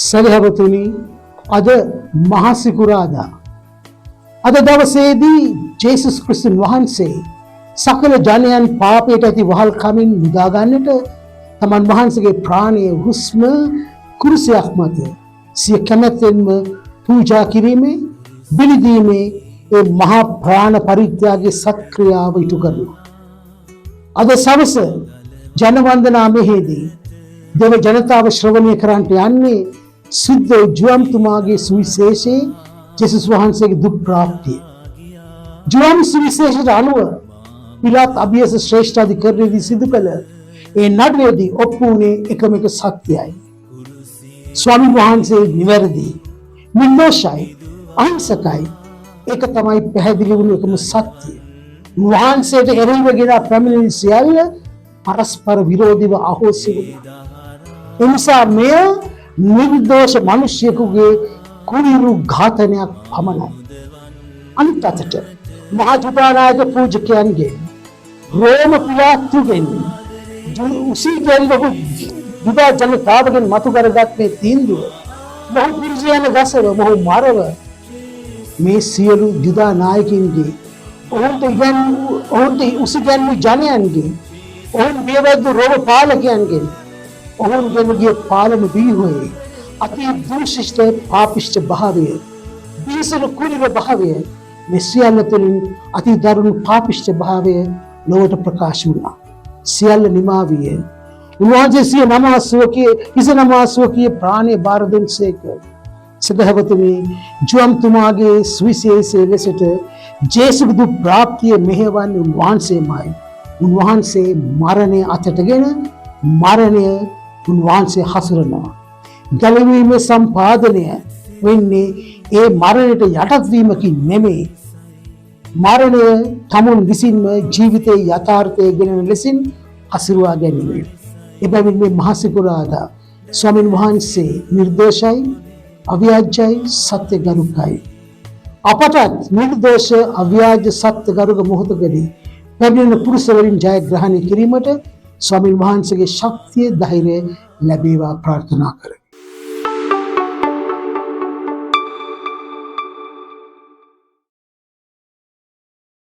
සදහවතුනි, අද මහසිකුරාදා අද දවසේදී ජේසුස් ක්‍රිස්තුන් වහන්සේ සකල ජනයන් පාපයට ඇති වහල්කමින් මුදා ගන්නට තමන් වහන්සේගේ ප්‍රාණය හුස්ම කුරුසයක් මත සිය කැමැත්තෙන්ම පූජා කිරීමේ බිලිදීමේ ඒ මහා ප්‍රාණ පරිත්‍යාගයේ සත්ක්‍රියාව ඉටු කරනවා. අද සවස ජනවන්දනා මෙහිදී දෙව ජනතාව ශ්‍රවණය කරන්නට යන්නේ සුද්ධ ජුවම්තුමාගේ සුවිශේෂයේ ජේසුස් වහන්සේගේ දුක් ප්‍රාප්තිය. ජුවම් සුවිශේෂයට අනුව පිලාත් අභියස ශ්‍රේෂ්ඨාධිකරණයේදී සිදු කළ ඒ නඩුවේදී ඔප්පු වුණේ එකම එක සත්‍යයයි. ස්වාමීන් වහන්සේ නිවැරදි, නිර්දෝෂයි, අහිංසකයි. ඒක තමයි පැහැදිලි වුණු එකම සත්‍යය. වහන්සේට එරෙහිව ගෙන පැමිණෙන සියල්ල පරස්පර විරෝධීව අහෝසි වුණා. එනිසා මෙය නිර්දෝෂ මිනිසෙකුගේ කුරිරු ඝාතනයක් පමණයි. අනිත් අතට මහා ජුදානායක පූජකයන්ගේ රෝම පිලාතුගෙන් උසීගැන්වපු ජුදා ජනතාවගෙන් මතු කරගත් මේ තීන්දුව මොහු පිරිසියන ගසව මොහු මරව මේ සියලු ජුදා නායකින්ගේ ඔවුන්ට උසීගැන්වු ජනයන්ගේ ඔවුන් බියවැද්දු රෝම පාලකයන්ගෙන් ඔවුන්ගෙන් ගිය පාලන ව්‍යුහයේ අති දුෂ්ට පාපිෂ්ඨ භාවය බිසල කුරිර භාවය මේ සියල්ල තුළින් අති දරුණු පාපිෂ්ඨ භාවය ලොවට ප්‍රකාශ වුණා. සියල්ල නිමා විය. උන්වහන්සේ සිය නමාසුවකයේ ප්‍රාණය බාර දුන්සේක. සදහවතුනි, ජුවම්තුමාගේ සුවිශේෂයේ ලෙසට ජේසුගේ දුක් ප්‍රාප්තිය මෙහෙවන්නේ උන්වහන්සේමයි. උන්වහන්සේ මරණය අතටගෙන මරණය උන්වහන්සේ හසුරනවා. ගැලවීමේ සම්පාදනය වෙන්නේ ඒ මරණයට යටත් වීමකින් නෙමෙයි. මරණය තමුන් විසින්ම ජීවිතයේ යථාර්ථය ගෙනෙන ලෙසින් හසුරුවා ගැනීම. එබැවින් මේ මහසිකුරාදා ස්වාමීන් වහන්සේ නිර්දෝෂයි, අව්‍යාජ්‍යයි, සත්‍යගරුකයි. අපටත් නිර්දෝෂ, අව්‍යාජ්‍ය, සත්‍යගරුක මොහොතකදී පැමිණෙන පුරුෂවරින් ජයග්‍රහණය කිරීමට ස්වාමීන් වහන්සේගේ ශක්තිය, ධෛර්යය ලැබේවා ප්‍රාර්ථනා කරමි.